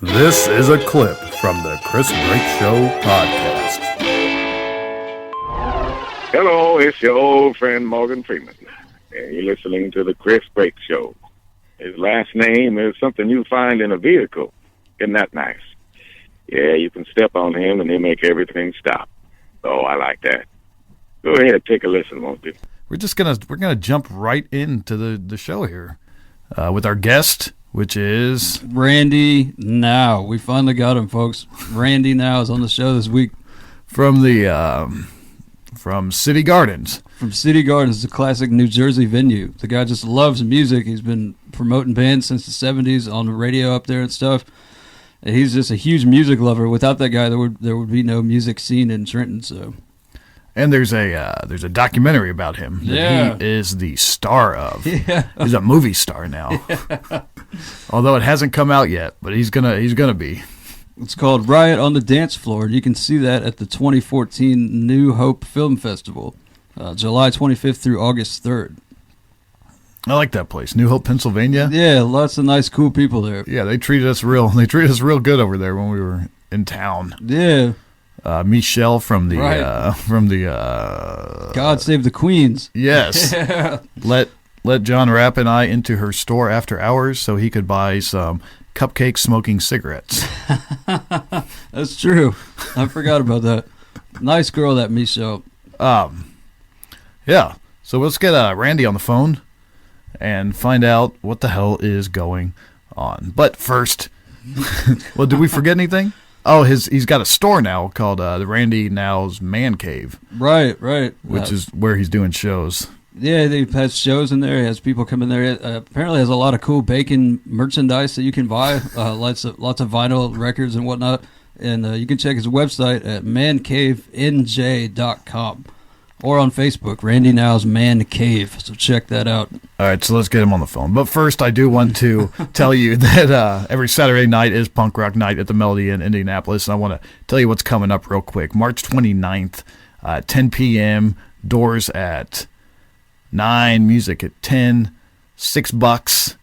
This is a clip from the Chris Break Show podcast. Hello, it's your old friend Morgan Freeman, and you're listening to the Chris Break Show. His last name is something you find in a vehicle. Isn't that nice? Yeah, you can step on him and he'll make everything stop. Oh, I like that. Go ahead, take a listen, won't you? We're gonna jump right into the show here with our guest, which is Randy Now. We finally got him, folks. Randy Now is on the show this week from City Gardens. From City Gardens, the classic New Jersey venue. The guy just loves music. He's been promoting bands since the 70s on the radio up there and stuff. And he's just a huge music lover. Without that guy, there would be no music scene in Trenton. So. And there's a documentary about him that he is the star of. Yeah. He's a movie star now. Yeah. Although it hasn't come out yet, but he's gonna be. It's called Riot on the Dance Floor, and you can see that at the 2014 New Hope Film Festival, July 25th through August 3rd. I like that place, New Hope, Pennsylvania. Yeah, lots of nice, cool people there. Yeah, they treated us real good over there when we were in town. Yeah. Michelle from the God Save the Queens. Yes. Yeah. Let John Rapp and I into her store after hours so he could buy some cupcake smoking cigarettes. That's true. I forgot about that. Nice girl, that Michelle. Yeah. So let's get Randy on the phone and find out what the hell is going on. But first, well, did we forget anything? Oh, he's got a store now called the Randy Now's Man Cave. Right. Which is where he's doing shows. Yeah, he has shows in there. He has people come in there. Apparently has a lot of cool bacon merchandise that you can buy. Lots of vinyl records and whatnot. And you can check his website at mancavenj.com or on Facebook, Randy Now's Man Cave. So check that out. All right, so let's get him on the phone. But first, I do want to tell you that every Saturday night is Punk Rock Night at the Melody in Indianapolis. And I want to tell you what's coming up real quick. March 29th, 10 p.m., doors at 9, music at 10, $6.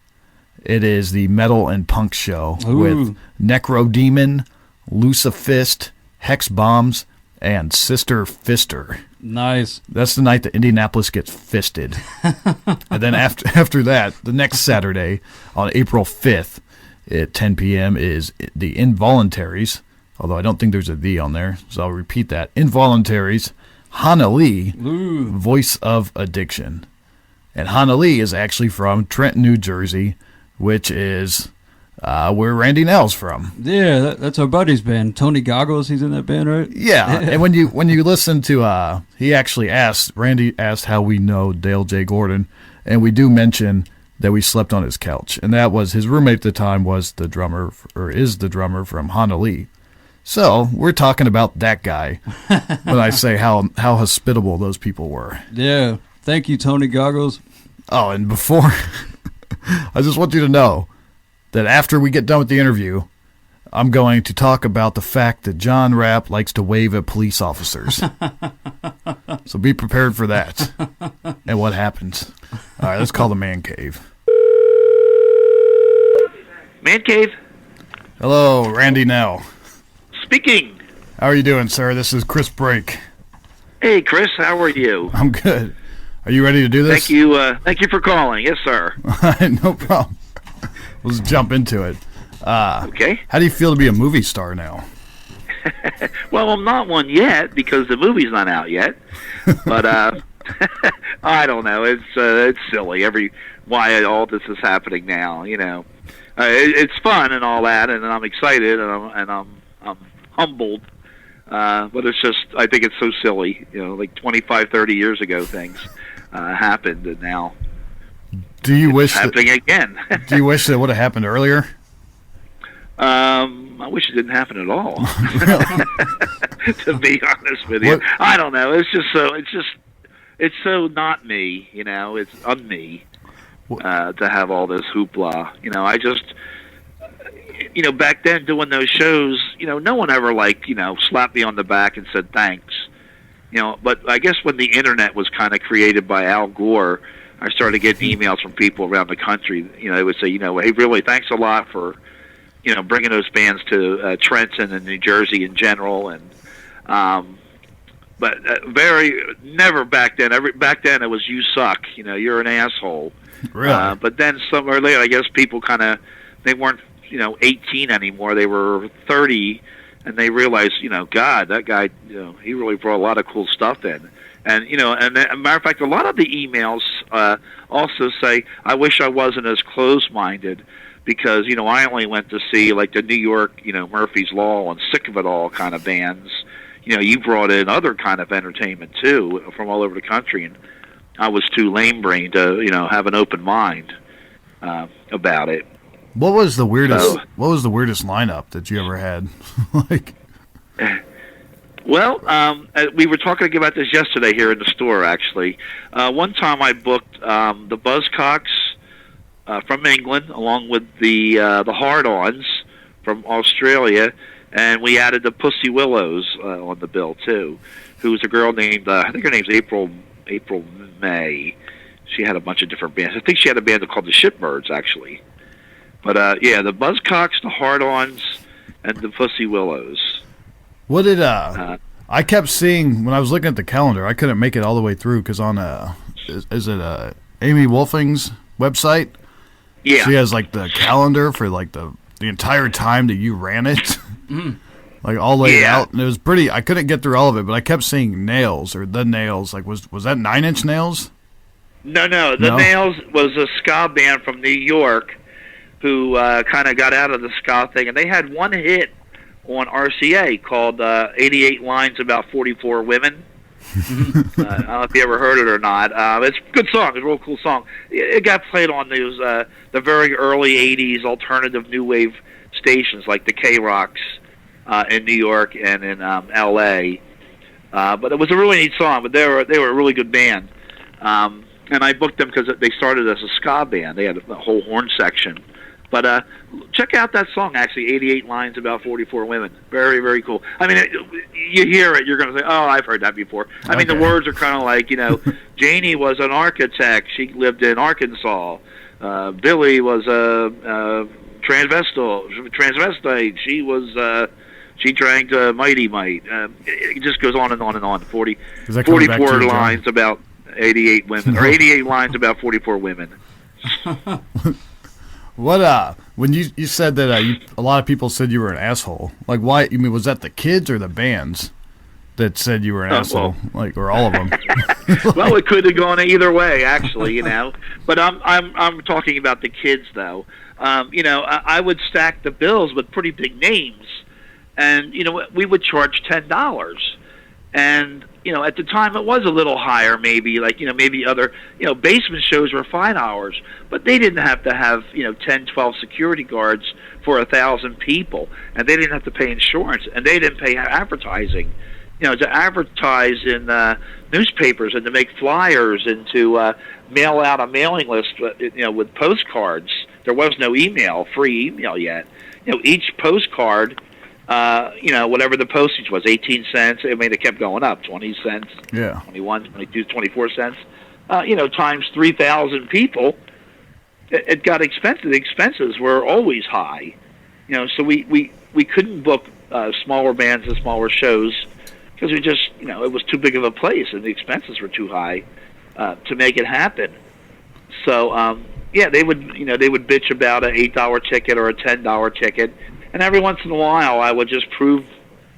It is the Metal and Punk Show. Ooh. With Necro Demon, Lucifist, Hex Bombs, and Sister Fister. Nice. That's the night that Indianapolis gets fisted. And then after that, the next Saturday on April 5th at 10 p.m. is the Involuntaries, although I don't think there's a V on there, so I'll repeat that. Involuntaries, Hana Lee, Ooh. Voice of Addiction. And Hana Lee is actually from Trenton, New Jersey, which is where Randy Nell's from. Yeah, that's our buddy's band. Tony Goggles, he's in that band, right? Yeah, and when you listen to, Randy asked how we know Dale J. Gordon, and we do mention that we slept on his couch. And that was, his roommate at the time was the drummer from Hana Lee. So, we're talking about that guy when I say how hospitable those people were. Yeah. Thank you, Tony Goggles. Oh, and before, I just want you to know that after we get done with the interview, I'm going to talk about the fact that John Rapp likes to wave at police officers. So be prepared for that and what happens. All right, let's call the Man Cave. Man Cave? Hello, Randy Nell. Speaking. How are you doing, sir? This is Chris Break. Hey, Chris. How are you? I'm good. Are you ready to do this? Thank you for calling. Yes, sir. No problem. Let's jump into it. Okay. How do you feel to be a movie star now? Well, I'm not one yet because the movie's not out yet. But I don't know. It's silly. Why all this is happening now? You know, it's fun and all that, and I'm excited and I'm humbled. But it's just, I think it's so silly. You know, like 25, 30 years ago, things happened, and now. Do you wish happening again? Do you wish that would have happened earlier? I wish it didn't happen at all. To be honest with you, I don't know. It's so not me. You know, it's me. To have all this hoopla. You know, I just. You know, back then doing those shows, you know, no one ever slapped me on the back and said thanks. You know, but I guess when the internet was kind of created by Al Gore, I started getting emails from people around the country. You know, they would say, you know, hey, really, thanks a lot for bringing those bands to Trenton and New Jersey in general, and but never back then. Back then it was you suck, you're an asshole. Really? But then somewhere later, I guess people they weren't 18 anymore. They were 30, and they realized, God, that guy, he really brought a lot of cool stuff in. And and as a matter of fact, a lot of the emails also say, I wish I wasn't as close-minded, because I only went to see like the New York, Murphy's Law and Sick of It All kind of bands. You brought in other kind of entertainment too from all over the country, and I was too lame-brained to have an open mind about it. What was the weirdest? What was the weirdest lineup that you ever had? Like, well, we were talking about this yesterday here in the store. Actually, one time I booked the Buzzcocks from England, along with the Hard-Ons from Australia, and we added the Pussy Willows on the bill too. Who's a girl named I think her name's April May. She had a bunch of different bands. I think she had a band called the Shitbirds, actually. But the Buzzcocks, the Hard-Ons, and the Pussy Willows. What did I kept seeing when I was looking at the calendar? I couldn't make it all the way through because on is it Amy Wolfing's website? Yeah, she has like the calendar for like the entire time that you ran it, like all laid out, and it was pretty. I couldn't get through all of it, but I kept seeing Nails or the Nails. Like was that 9 Inch Nails? No. The Nails was a ska band from New York who kind of got out of the ska thing, and they had one hit on RCA called 88 Lines About 44 Women. I don't know if you ever heard it or not. It's a good song. It's a real cool song. It got played on those the very early 80s alternative new wave stations like the K-Rocks in New York and in L.A. But it was a really neat song, but they were a really good band. And I booked them because they started as a ska band. They had a whole horn section. But check out that song, actually, 88 Lines About 44 Women. Very, very cool. I mean, you hear it, you're going to say, oh, I've heard that before. I mean, the words are kind of like, Janie was an architect. She lived in Arkansas. Billy was a transvestite. She drank Mighty Might. It just goes on and on and on. 44 lines about 88 women, or 88 lines about 44 women. What when you said that a lot of people said you were an asshole, like why? You mean, was that the kids or the bands that said you were an asshole, like, or all of them? Well, it could have gone either way, actually, But I'm talking about the kids, though. I would stack the bills with pretty big names, and we would charge $10. And at the time it was a little higher, maybe maybe other basement shows were $5, but they didn't have to have 10, 12 security guards for 1,000 people, and they didn't have to pay insurance, and they didn't pay advertising, to advertise in newspapers and to make flyers and to mail out a mailing list, with postcards. There was no free email yet. Each postcard. Whatever the postage was, 18 cents. I mean, it kept going up, 20 cents, 21, 22, 24 cents. Times 3,000 people, it got expensive. The expenses were always high. So we couldn't book smaller bands and smaller shows because we just, it was too big of a place and the expenses were too high to make it happen. So, they would bitch about an $8 ticket or a $10 ticket. And every once in a while, I would just prove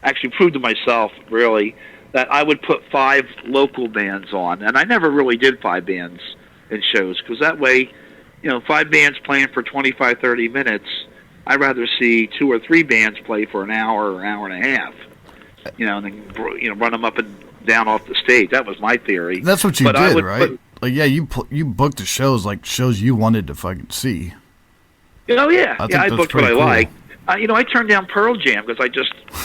to myself, really, that I would put 5 local bands on. And I never really did 5 bands in shows, because that way, 5 bands playing for 25, 30 minutes, I'd rather see 2 or 3 bands play for an hour or hour and a half, and then, run them up and down off the stage. That was my theory. That's what you did, right? You booked the shows, like shows you wanted to fucking see. Oh, yeah. I booked what I liked. I turned down Pearl Jam because I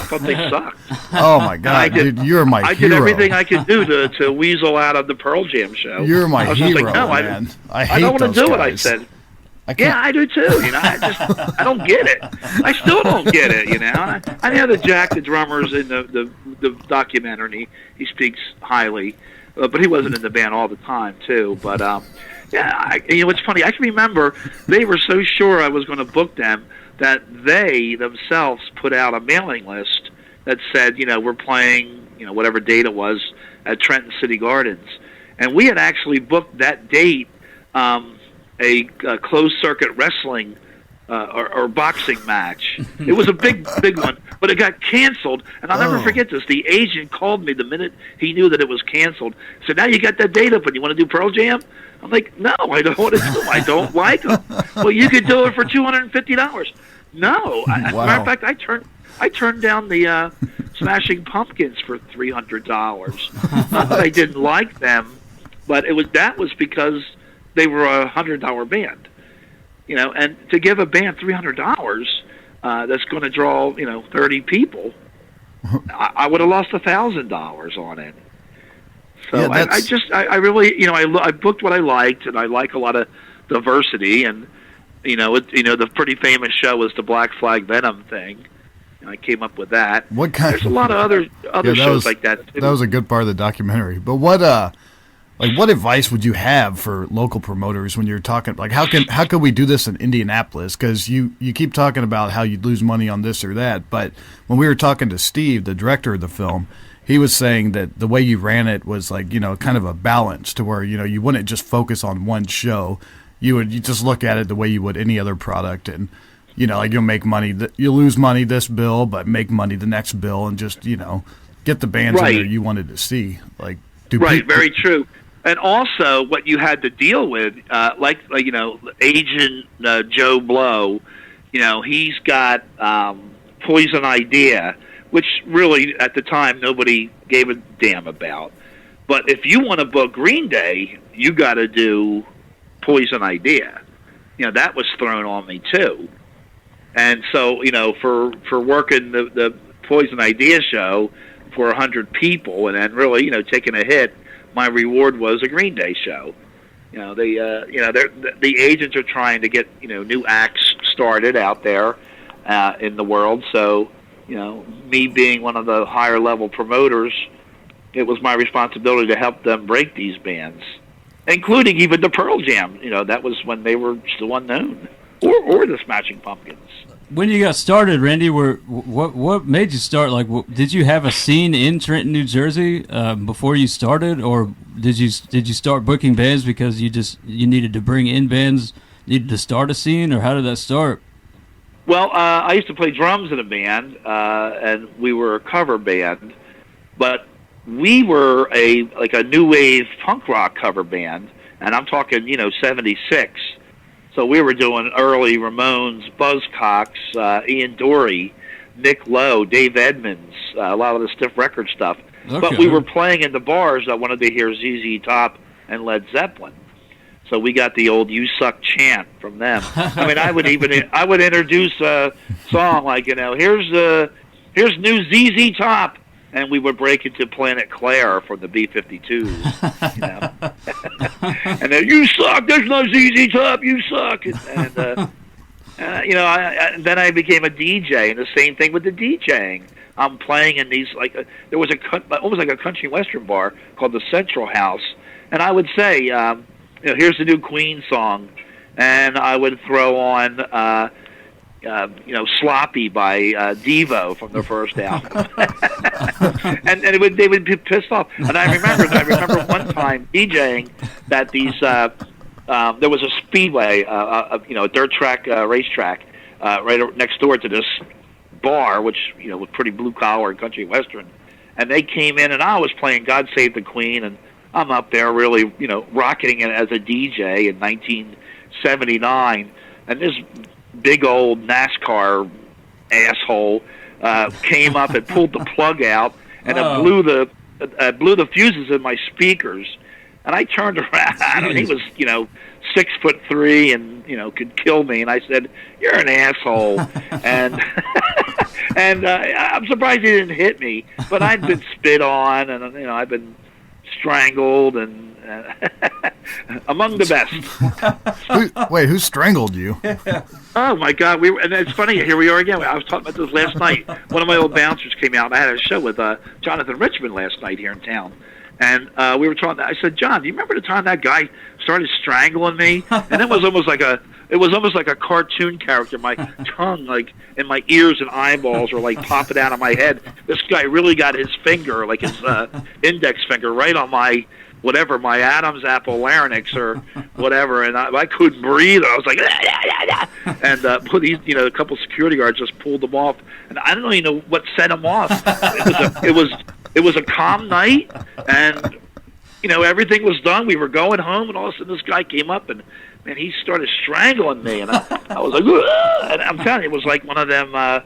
thought they sucked. Oh my God, dude, you're my hero. I did everything I could do to weasel out of the Pearl Jam show. You're my hero, like, no, man. I don't want to do what I said. I do too. I don't get it. I still don't get it. I know that Jack, the drummer's in the documentary. He speaks highly, but he wasn't in the band all the time too. But it's funny. I can remember they were so sure I was going to book them that they themselves put out a mailing list that said, we're playing, whatever date it was at Trenton City Gardens. And we had actually booked that date, a closed-circuit wrestling or boxing match. It was a big one, but it got canceled. And I'll never forget this. The agent called me the minute he knew that it was canceled. Said, now you got that date up and you want to do Pearl Jam? I'm like, no, I don't want to do them. I don't like them. Well, you could do it for $250. No. Matter of fact, I turned down the Smashing Pumpkins for $300. Not that I didn't like them, but that was because they were a $100 band. And to give a band $300 that's going to draw 30 people, I would have lost $1,000 on it. So I really I booked what I liked, and I like a lot of diversity, and the pretty famous show was the Black Flag Venom thing. I came up with that. There's a lot of other shows like that too. That was a good part of the documentary. But what advice would you have for local promoters when you're talking, like, how can we do this in Indianapolis? Because you keep talking about how you'd lose money on this or that, but when we were talking to Steve, the director of the film, he was saying that the way you ran it was like, kind of a balance to where, you wouldn't just focus on one show. You just look at it the way you would any other product, and like, you'll make money, you'll lose money this bill, but make money the next bill, and just get the bands in there you wanted to see. Like, very true. And also, what you had to deal with, like Agent Joe Blow, he's got Poison Idea, which really at the time nobody gave a damn about. But if you want to book Green Day, you got to do Poison Idea. That was thrown on me too. And so, for working the Poison Idea show for 100 people, and then really, taking a hit, my reward was a Green Day show. The agents are trying to get new acts started out there in the world. So, me being one of the higher level promoters, it was my responsibility to help them break these bands, including even the Pearl Jam. That was when they were still unknown, or the Smashing Pumpkins. When you got started, Randy, what made you start? Like, did you have a scene in Trenton, New Jersey, before you started, or did you start booking bands because you needed to bring in bands, needed to start a scene, or how did that start? Well, I used to play drums in a band, and we were a cover band, but we were a new wave punk rock cover band, and I'm talking 76. So we were doing early Ramones, Buzzcocks, Ian Dory, Nick Lowe, Dave Edmunds, a lot of the Stiff Record stuff. Okay. But we were playing in the bars that wanted to hear ZZ Top and Led Zeppelin. So we got the old "You Suck" chant from them. I mean, I would introduce a song like, here's new ZZ Top, and we would break into Planet Claire from the B-52s, and then, you suck, there's no ZZ Top, you suck. And then I became a DJ, and the same thing with the DJing. I'm playing in these, there was almost like a country western bar called the Central House, and I would say, here's the new Queen song, and I would throw on, Sloppy by Devo from the first album. and they would be pissed off. And I remember one time DJing that these there was a speedway, a dirt track, racetrack, right next door to this bar, which was pretty blue collar and country western. And they came in, and I was playing "God Save the Queen," and I'm up there really, rocketing it as a DJ in 1979, and this big old NASCAR asshole came up and pulled the plug out, and it blew the fuses in my speakers. And I turned around, and he was 6'3" and could kill me. And I said, "You're an asshole." And and I'm surprised he didn't hit me. But I'd been spit on, and I've been strangled, and among the best. Who strangled you? Oh my God! And it's funny. Here we are again. I was talking about this last night. One of my old bouncers came out, and I had a show with Jonathan Richmond last night here in town. And we were talking. I said, "John, do you remember the time that guy started strangling me?" And it was almost like a it was almost like a cartoon character. My tongue, like, and my ears and eyeballs were like popping out of my head. This guy really got his finger, like his index finger, right on my whatever, my Adam's apple larynx or whatever, and I couldn't breathe. I was like, and a couple security guards just pulled them off, and I don't even know what set them off. It was a calm night, and everything was done. We were going home, and all of a sudden this guy came up, and man, he started strangling me, and I was like, ugh! And I'm telling you, it was like one of them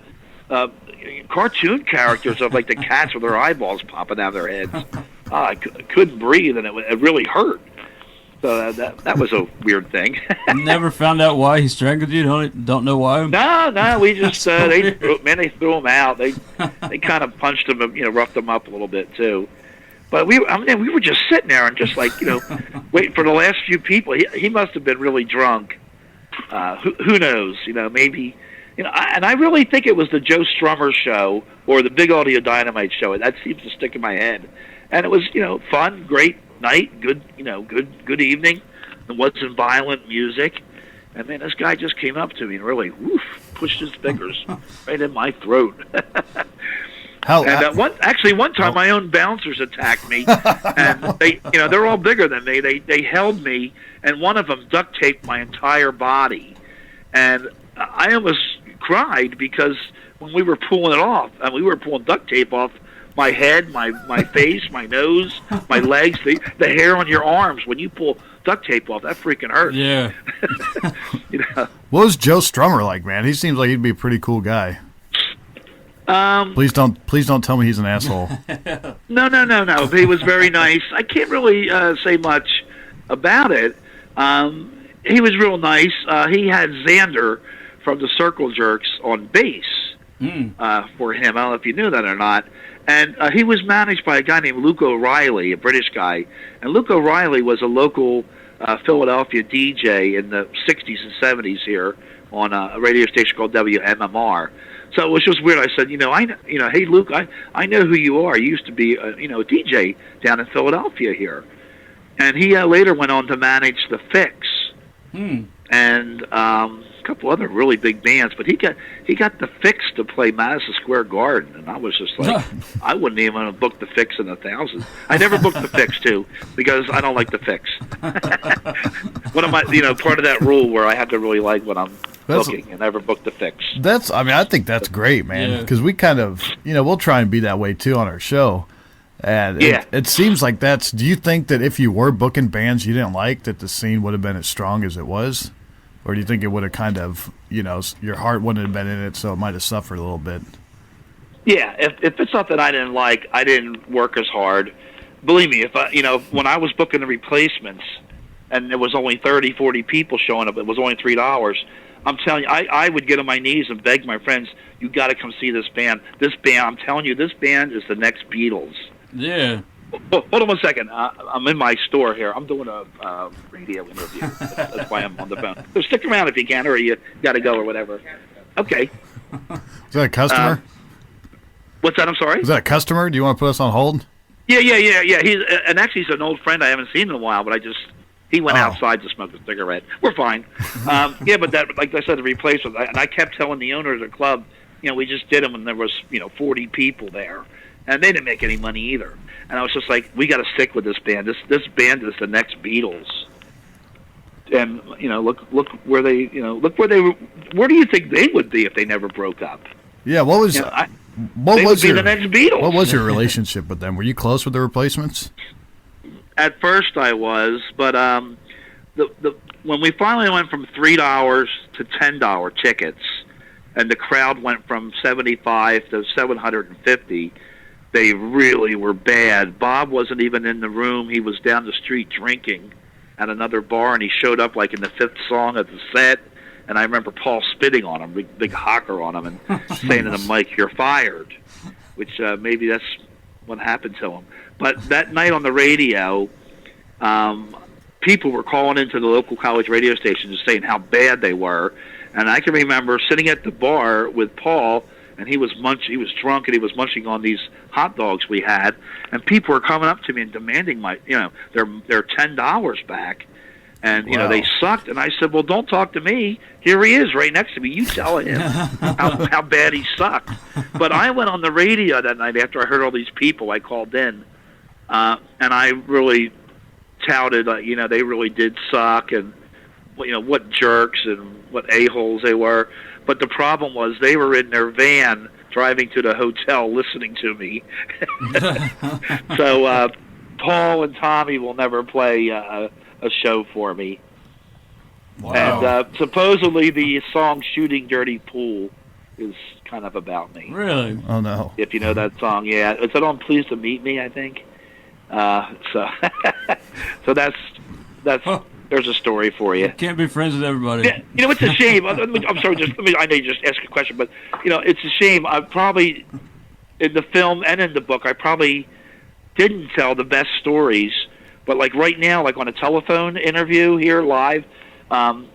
cartoon characters of like the cats with their eyeballs popping out of their heads. I couldn't breathe, and it really hurt. So that was a weird thing. Never found out why he strangled you? Don't know why? No, we just they threw him out. They kind of punched him, roughed him up a little bit too. But we were just sitting there and just like waiting for the last few people. He must have been really drunk. Who knows? Maybe. And I really think it was the Joe Strummer show or the Big Audio Dynamite show. That seems to stick in my head. And it was, fun, great night, good evening. It wasn't violent music. And then this guy just came up to me and really, pushed his fingers right in my throat. One time my own bouncers attacked me, and they're all bigger than me. They held me, and one of them duct taped my entire body, and I almost cried because when we were pulling it off, and we were pulling duct tape off my head, my face, my nose, my legs, the hair on your arms. When you pull duct tape off, that freaking hurts. Yeah. What was Joe Strummer like, man? He seems like he'd be a pretty cool guy. Please don't tell me he's an asshole. No. He was very nice. I can't really say much about it. He was real nice. He had Xander from the Circle Jerks on bass for him. I don't know if you knew that or not. And he was managed by a guy named Luke O'Reilly, a British guy. And Luke O'Reilly was a local Philadelphia DJ in the 60s and 70s here on a radio station called WMMR. So it was just weird. I said, hey Luke, I know who you are. You used to be a DJ down in Philadelphia here. And he later went on to manage The Fix and a couple other really big bands. But he got The Fix to play Madison Square Garden, and I was just like, I wouldn't even have booked The Fix in 1,000. I never booked The Fix too because I don't like The Fix. One of my part of that rule where I have to really like what I'm booking and never book The Fix. I think that's great, man, because we kind of, we'll try and be that way too on our show. And it seems like do you think that if you were booking bands you didn't like, that the scene would have been as strong as it was? Or do you think it would have kind of, your heart wouldn't have been in it, so it might have suffered a little bit? Yeah, if it's something I didn't like, I didn't work as hard. Believe me, when I was booking the replacements and there was only 30, 40 people showing up, it was only $3, I'm telling you, I would get on my knees and beg my friends, you got to come see this band. This band, I'm telling you, this band is the next Beatles. Yeah. Hold on one second. I'm in my store here. I'm doing a radio interview. That's why I'm on the phone. So stick around if you can, or you got to go or whatever. Okay. Is that a customer? What's that? I'm sorry? Is that a customer? Do you want to put us on hold? Yeah. He's an old friend I haven't seen in a while, but he went outside to smoke a cigarette. We're fine. But that, like I said, the replacement, and I kept telling the owner of the club, we just did them, and there was 40 people there, and they didn't make any money either. And I was just like, we got to stick with this band. This band is the next Beatles. And look where they where do you think they would be if they never broke up? Yeah, what was the next Beatles? What was your relationship with them? Were you close with the replacements? At first I was, but when we finally went from $3 to $10 tickets, and the crowd went from 75 to 750, they really were bad. Bob wasn't even in the room. He was down the street drinking at another bar, and he showed up like in the 5th song of the set. And I remember Paul spitting on him, big hocker on him, and saying to the mic, "You're fired," which maybe that's what happened to him. But that night on the radio, people were calling into the local college radio stations saying how bad they were. And I can remember sitting at the bar with Paul, and he was drunk, and he was munching on these hot dogs we had, and people were coming up to me and demanding their $10 back. And, you know, they sucked. And I said, well, don't talk to me. Here he is right next to me. You tell him how bad he sucked. But I went on the radio that night after I heard all these people. I called in. And I really touted, you know, they really did suck. And, you know, what jerks and what a-holes they were. But the problem was they were in their van driving to the hotel listening to me. So Paul and Tommy will never play a show for me. Wow. And supposedly the song Shooting Dirty Pool is kind of about me. Really? Oh, no. If you know that song, yeah. It's on Pleased to Meet Me, I think. So so that's there's a story for you. Can't be friends with everybody. Yeah, you know, it's a shame. I'm sorry, I know you just asked a question, but, you know, it's a shame. I probably, in the film and in the book, I probably didn't tell the best stories. But, like, right now, like on a telephone interview here live,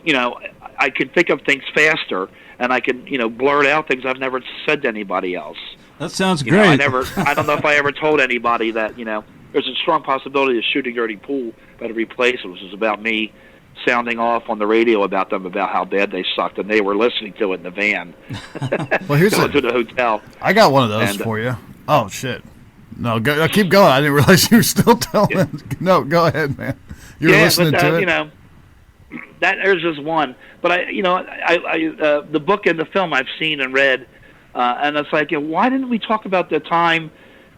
you know, I can think of things faster, and I can, you know, blurt out things I've never said to anybody else. That sounds You great. know, I don't know if I ever told anybody that, you know, there's a strong possibility of Shooting Dirty Pool better replace it, which is about me sounding off on the radio about them, about how bad they sucked, and they were listening to it in the van. Well, here's going to the hotel. I got one of those for you. Oh, shit. No, go, keep going. I didn't realize you were still telling. Yeah. No, go ahead, man. You were listening to it? You know, there's just one. But I the book and the film I've seen and read, and it's like, why didn't we talk about the time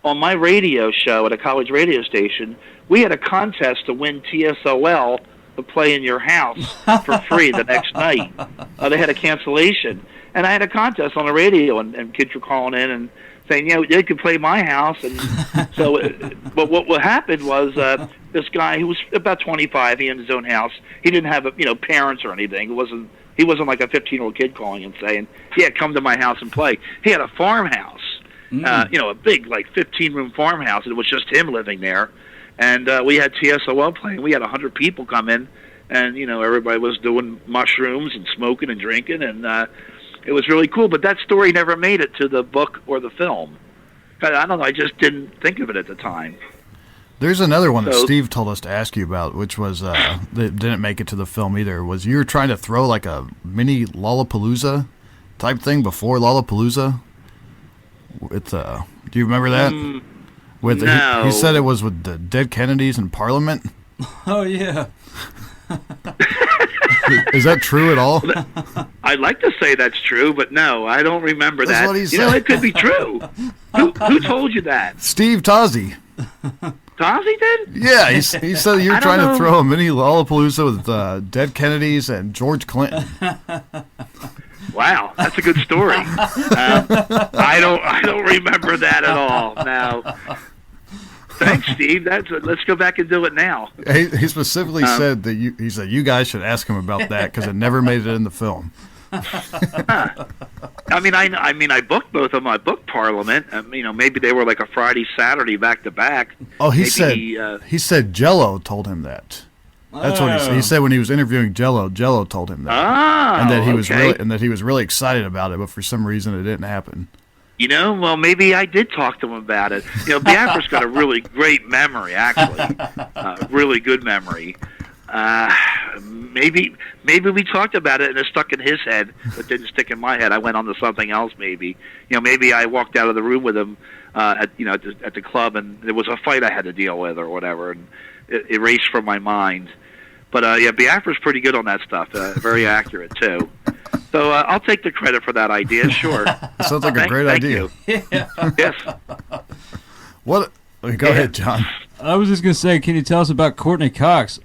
on my radio show at a college radio station? We had a contest to win TSOL to play in your house for free the next night. They had a cancellation, and I had a contest on the radio, and kids were calling in and saying, you know, they could play my house. And so, but what happened was this guy who was about 25, he had his own house. He didn't have parents or anything. He wasn't like a 15-year-old kid calling and saying, yeah, come to my house and play. He had a farmhouse. A big, like, 15-room farmhouse. It was just him living there. And we had TSOL playing. We had 100 people come in, and, you know, everybody was doing mushrooms and smoking and drinking, and it was really cool. But that story never made it to the book or the film. I don't know. I just didn't think of it at the time. There's another one that Steve told us to ask you about, which was that didn't make it to the film either, was you were trying to throw, like, a mini Lollapalooza type thing before Lollapalooza. With do you remember that? No. He said it was with the dead Kennedys in Parliament. Oh yeah. Is that true at all? I'd like to say that's true, but no, I don't remember That's that. what he said. You know, it could be true. Who told you that? Steve Tozzi. Tozzi did? Yeah, he said you were trying to throw a mini Lollapalooza with dead Kennedys and George Clinton. Wow, that's a good story. I don't remember that at all. Now, thanks, Steve. Let's go back and do it now. He specifically said that he said you guys should ask him about that because it never made it in the film. I mean, I booked both of them. I booked Parliament. You know, maybe they were like a Friday, Saturday back to back. Oh, he maybe said Jello told him that. That's what he said. He said when he was interviewing Jello told him that, and that he was really excited about it, but for some reason it didn't happen. You know, well, maybe I did talk to him about it. You know, Biafra's got a really great memory, actually, really good memory. Maybe we talked about it and it stuck in his head, but didn't stick in my head. I went on to something else. Maybe maybe I walked out of the room with him at the club, and there was a fight I had to deal with or whatever, and it erased from my mind. But Biafra's pretty good on that stuff. Very accurate too. So I'll take the credit for that idea. Sure. Sounds like a great idea. You. Yes. What? Go ahead, John. I was just gonna say, can you tell us about Courtney Cox?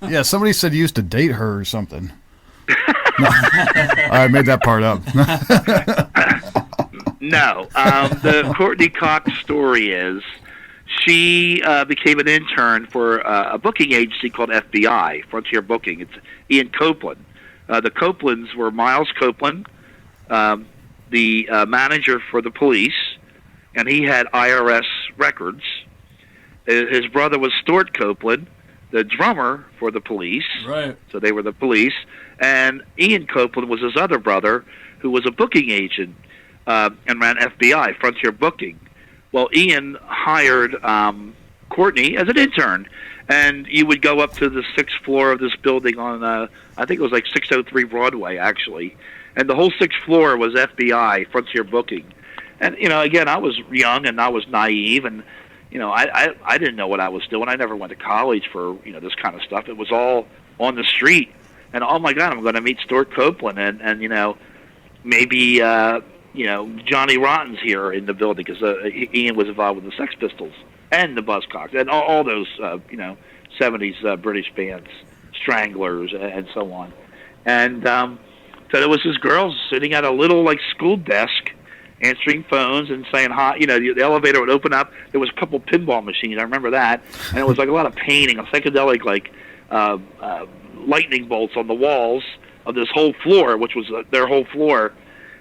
Yeah, somebody said you used to date her or something. No. I made that part up. No. The Courtney Cox story is she became an intern for a booking agency called FBI, Frontier Booking. It's Ian Copeland. The Copelands were Miles Copeland, the manager for the police, and he had IRS records. His brother was Stuart Copeland, the drummer for the police. Right. So they were the police. And Ian Copeland was his other brother, who was a booking agent and ran FBI, Frontier Booking. Well, Ian hired Courtney as an intern, and you would go up to the 6th floor of this building on, I think it was like 603 Broadway, actually. And the whole 6th floor was FBI, Frontier Booking. And, again, I was young and I was naive, and, I didn't know what I was doing. I never went to college for, this kind of stuff. It was all on the street. And, oh, my God, I'm going to meet Stuart Copeland and maybe, Johnny Rotten's here in the building because Ian was involved with the Sex Pistols and the Buzzcocks and all those, 70s British bands, Stranglers and so on. And so there was this girl sitting at a little, school desk answering phones and saying hi. The elevator would open up. There was a couple pinball machines. I remember that. And it was a lot of painting, a psychedelic, lightning bolts on the walls of this whole floor, which was their whole floor.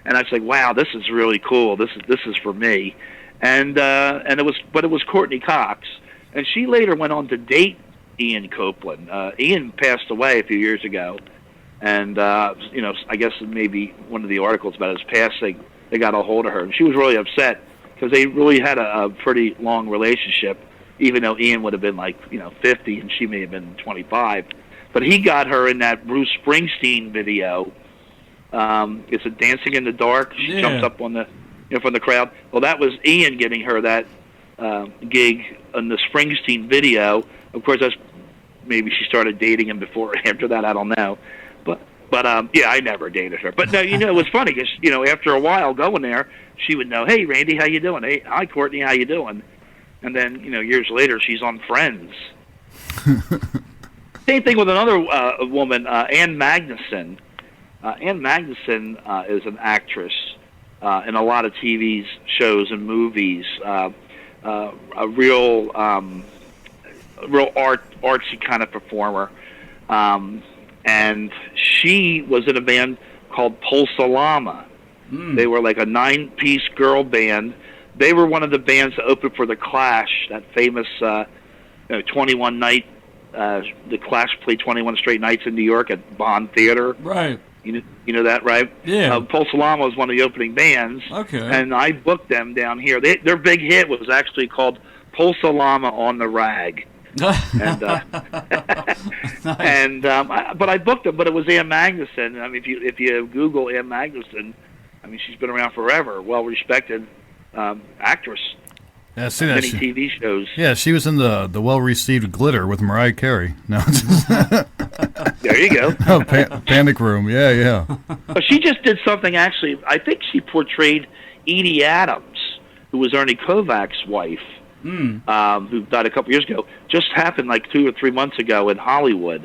And I was like, wow, this is really cool. This is for me. And it was Courtney Cox. And she later went on to date Ian Copeland. Ian passed away a few years ago. And, I guess maybe one of the articles about his passing, they got a hold of her. And she was really upset because they really had a pretty long relationship, even though Ian would have been 50 and she may have been 25. But he got her in that Bruce Springsteen video. It's a Dancing in the Dark. She jumps up on the, from the crowd. Well, that was Ian getting her that gig in the Springsteen video. Of course, maybe she started dating him before or after that. I don't know. But I never dated her. But no, it was funny because after a while going there, she would know, hey, Randy, how you doing? Hey, hi, Courtney, how you doing? And then years later, she's on Friends. Same thing with another woman, Ann Magnuson. Ann Magnuson is an actress in a lot of TV shows and movies. A real artsy kind of performer. And she was in a band called Pulsa Llama. They were like a 9-piece girl band. They were one of the bands that opened for The Clash, that famous 21 night. The Clash played 21 straight nights in New York at Bond Theater. Right. You know that, right? Yeah. Pulsa Llama was one of the opening bands. Okay. And I booked them down here. Their big hit was actually called Pulsa Llama on the Rag. And nice. and but I booked them. But it was Ann Magnuson. I mean, if you Google Ann Magnuson, I mean, she's been around forever, well respected actress. Yeah, see that. Many TV shows. Yeah, she was in the well received Glitter with Mariah Carey. No, there you go. Oh, Panic Room. Yeah. But she just did something. Actually, I think she portrayed Edie Adams, who was Ernie Kovac's wife. Who died a couple years ago, just happened 2 or 3 months ago in Hollywood.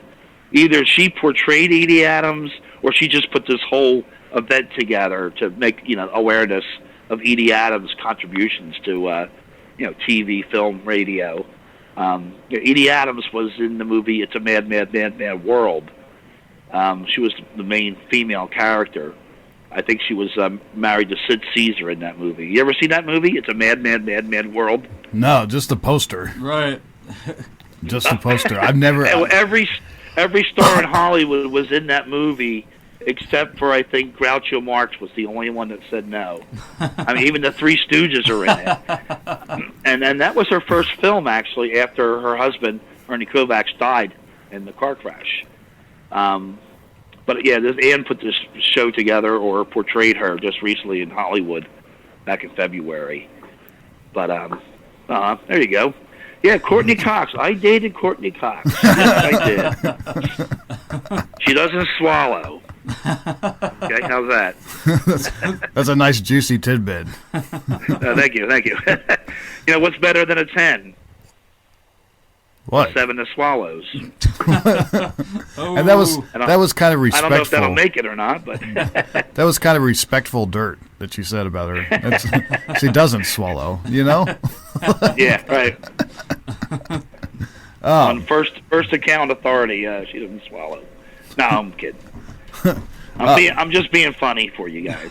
Either she portrayed Edie Adams, or she just put this whole event together to make awareness of Edie Adams' contributions to TV, film, radio. Edie Adams was in the movie It's a Mad, Mad, Mad, Mad World. She was the main female character. I think she was married to Sid Caesar in that movie. You ever seen that movie? It's a Mad, Mad, Mad, Mad World. No, just the poster. Right. Just the poster. I've never. Every star in Hollywood was in that movie, except for I think Groucho Marx was the only one that said no. I mean, even the Three Stooges are in it. And that was her first film actually after her husband Ernie Kovacs died in the car crash. But yeah, Ann put this show together or portrayed her just recently in Hollywood back in February. But there you go. Yeah, Courtney Cox. I dated Courtney Cox. Yes, I did. She doesn't swallow. Okay, how's that? That's a nice juicy tidbit. Thank you. What's better than a 10? What? 7 that swallows. And that was kind of respectful. I don't know if that'll make it or not, but that was kind of respectful dirt that you said about her. She doesn't swallow, Yeah, right. On first account authority, she doesn't swallow. No, I'm kidding. I'm just being funny for you guys.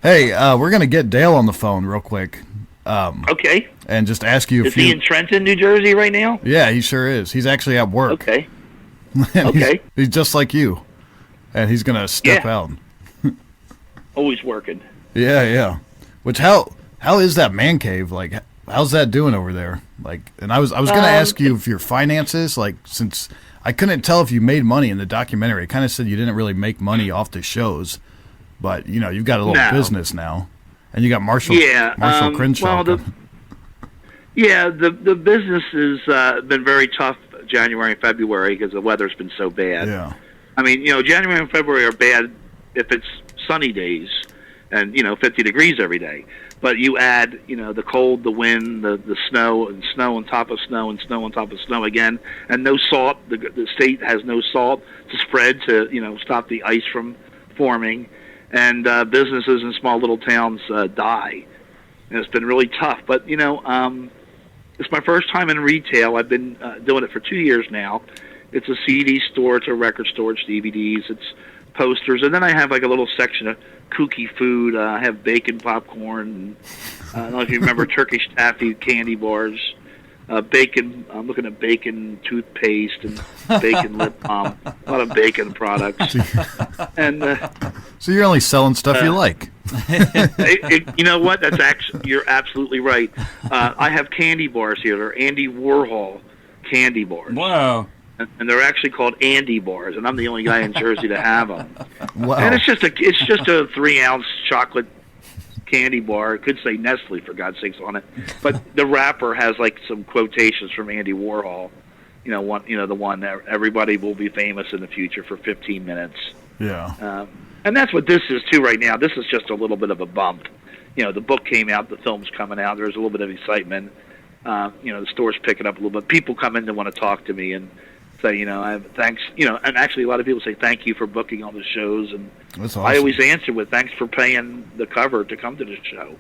Hey, we're gonna get Dale on the phone real quick. Okay. And just ask you Is he in Trenton, New Jersey right now? Yeah, he sure is. He's actually at work. Okay. Okay. He's just like you. And he's going to step out. Always working. Yeah. Which, how is that man cave? Like, how's that doing over there? Like, and I was going to ask you if your finances, like, since I couldn't tell if you made money in the documentary. It kind of said you didn't really make money off the shows, but you've got a little business now, and you got Marshall Crenshaw. Well, the business has been very tough January and February because the weather's been so bad. Yeah. I mean, January and February are bad if it's sunny days and 50 degrees every day. But you add, the cold, the wind, the snow, and snow on top of snow, and snow on top of snow again, and no salt. The state has no salt to spread to, stop the ice from forming, and businesses in small little towns die. And it's been really tough. But, it's my first time in retail. I've been doing it for 2 years now. It's a CD store, it's a record store, it's DVDs, it's posters, and then I have like a little section of kooky food. I have bacon popcorn. And, I don't know if you remember Turkish taffy candy bars. Bacon. I'm looking at bacon toothpaste and bacon lip balm. A lot of bacon products. And so you're only selling stuff you like. You know what? You're absolutely right. I have candy bars here. They're Andy Warhol candy bars. Wow. And they're actually called Andy bars, and I'm the only guy in Jersey to have them. Wow. And it's just a 3-ounce chocolate candy bar. It could say Nestle, for God's sakes, on it. But the wrapper has like some quotations from Andy Warhol. The one that everybody will be famous in the future for 15 minutes. Yeah. And that's what this is too right now. This is just a little bit of a bump. The book came out, the film's coming out. There's a little bit of excitement. The store's picking up a little bit. People come in to want to talk to me and say, I have thanks, and actually a lot of people say thank you for booking all the shows, and that's awesome. I always answer with thanks for paying the cover to come to the show.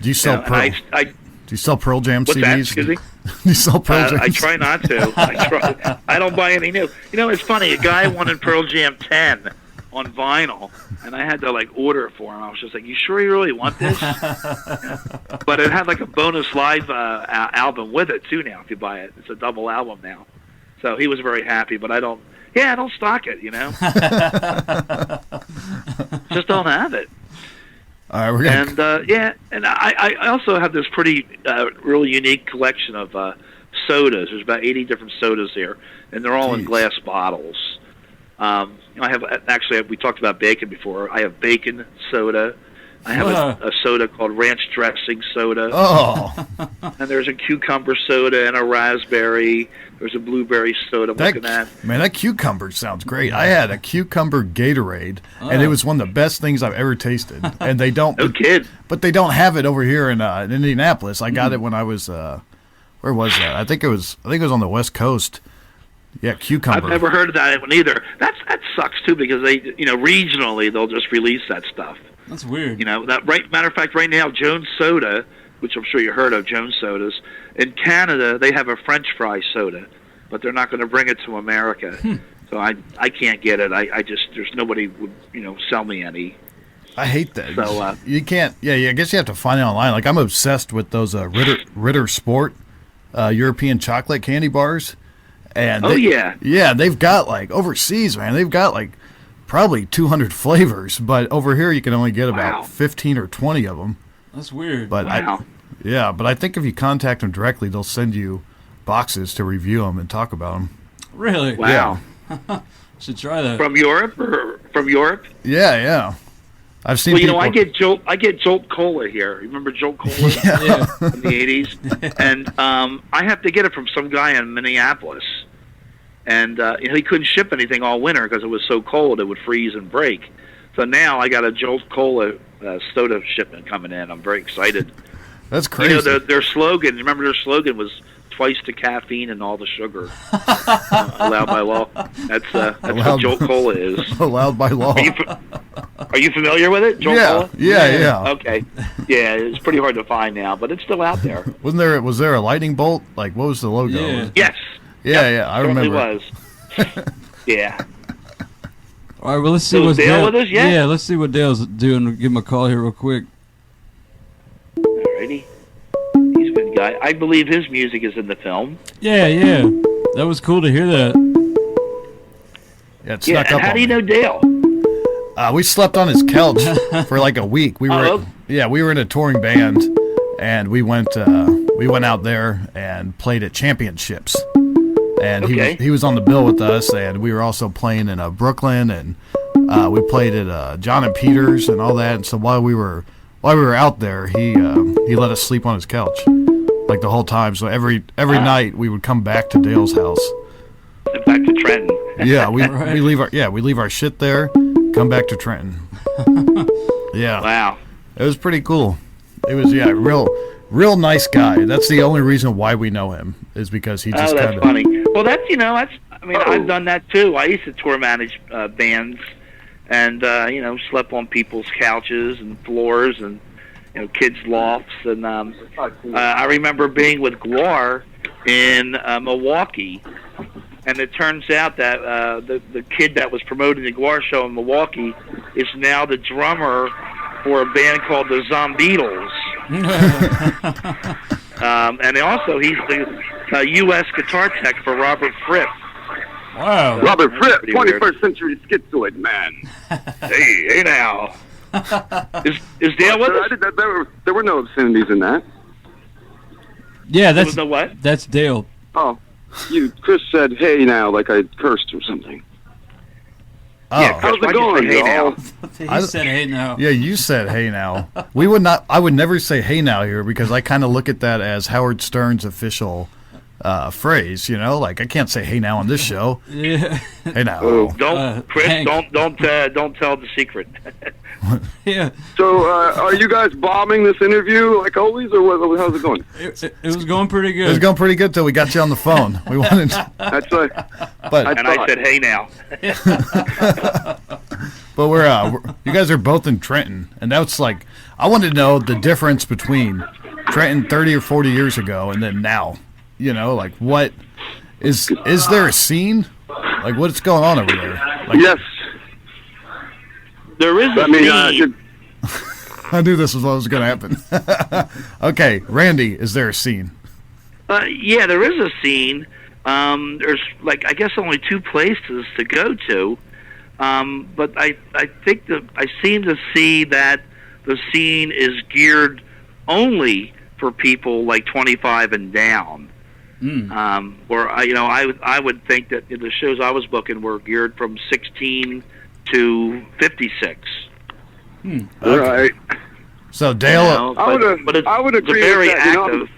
Do you sell Pearl? Do you sell Pearl Jam what's CDs? That, excuse me? Do you sell Pearl Jam? I try not to. I don't buy any new. It's funny. A guy wanted Pearl Jam 10 on vinyl, and I had to order it for him. I was just like, "You sure you really want this?" But it had a bonus live album with it too. Now, if you buy it, it's a double album now. So he was very happy, but I don't stock it, Just don't have it. All right, and I also have this pretty really unique collection of sodas. There's about 80 different sodas here, and they're all in glass bottles. I have we talked about bacon before. I have bacon soda. I have a soda called ranch dressing soda. Oh. And there's a cucumber soda and a raspberry. There's a blueberry soda. Looking at. Man, that cucumber sounds great. I had a cucumber Gatorade, and it was one of the best things I've ever tasted. And they don't. No kid. But they don't have it over here in Indianapolis. I got it when I was. Where was that? I think it was on the West Coast. Yeah, cucumber. I've never heard of that one either. That sucks too, because they regionally they'll just release that stuff. That's weird. Matter of fact, right now, Jones Soda, which I'm sure you heard of, Jones Sodas, in Canada, they have a French fry soda, but they're not going to bring it to America. So I can't get it. I just, there's nobody would, sell me any. I hate that. So you can't, I guess you have to find it online. I'm obsessed with those Ritter Sport European chocolate candy bars. And they've got overseas, man, they've got probably 200 flavors, but over here you can only get about 15 or 20 of them. That's weird. But but I think if you contact them directly, they'll send you boxes to review them and talk about them. Really? Wow. Yeah. Should try that. From Europe or from Europe? Yeah. I've seen. Well, I get Jolt Cola here. Remember Jolt Cola? Yeah. In the 80s, and I have to get it from some guy in Minneapolis. And he couldn't ship anything all winter because it was so cold it would freeze and break. So now I got a Jolt Cola soda shipment coming in. I'm very excited. That's crazy. Their slogan. Remember their slogan was twice the caffeine and all the sugar allowed by law. That's what Jolt Cola is. Allowed by law. Are you familiar with it? Jolt Cola? Yeah. Okay. Yeah, it's pretty hard to find now, but it's still out there. Was there a lightning bolt? What was the logo? Yeah. Yes. Yeah, I remember. It was. Yeah. All right, well, let's see what's Dale with us yet? Yeah, let's see what Dale's doing. Give him a call here real quick. Alrighty. He's a good guy. I believe his music is in the film. Yeah. That was cool to hear that. Yeah, it snuck up how on do you know Dale? We slept on his couch for a week. We were in a touring band, and we went out there and played at Championships. And he was on the bill with us, and we were also playing in Brooklyn, and we played at John and Peters and all that. And so while we were out there, he let us sleep on his couch like the whole time. So every night we would come back to Dale's house. Back to Trenton. Yeah, we leave our shit there, come back to Trenton. Yeah. Wow. It was pretty cool. It was real nice guy. That's the only reason why we know him, is because he just that's funny. Well, I've done that too. I used to tour manage bands, and slept on people's couches and floors and kids' lofts. And I remember being with Guar in Milwaukee, and it turns out that the kid that was promoting the Guar show in Milwaukee is now the drummer for a band called the Zombeatles. And also he's the U.S. guitar tech for Robert Fripp. Wow. Robert Fripp, 21st century schizoid man. hey now. Is Dale with us? There were no obscenities in that. Yeah, There was no what? That's Dale. Oh, Chris said, hey now, like I cursed or something. Oh. Yeah, Chris, How's it why'd you going, say hey y'all? now? He said, "Hey now." Yeah, you said "Hey now." I would never say "Hey now" here, because I kind of look at that as Howard Stern's official phrase. Like I can't say "Hey now" on this show. Yeah. Hey now. Chris, Hank. don't tell the secret. Yeah. So, are you guys bombing this interview like always, or how's it going? It was going pretty good. It was going pretty good till we got you on the phone. We wanted, That's right. but And I said, hey now. we're you guys are both in Trenton, and that's like I wanted to know the difference between Trenton 30 or 40 years ago and then now. Like what is there a scene? Like what's going on over there? Like, Yes. There is a scene. I knew this was what was going to happen. Okay, Randy, is there a scene? Yeah, there is a scene. There's I guess only two places to go to, but I think that I seem to see that the scene is geared only for people like 25 and down. Where I would think that the shows I was booking were geared from 16 to 56. Okay. Right. So Dale, I would agree very with that. active.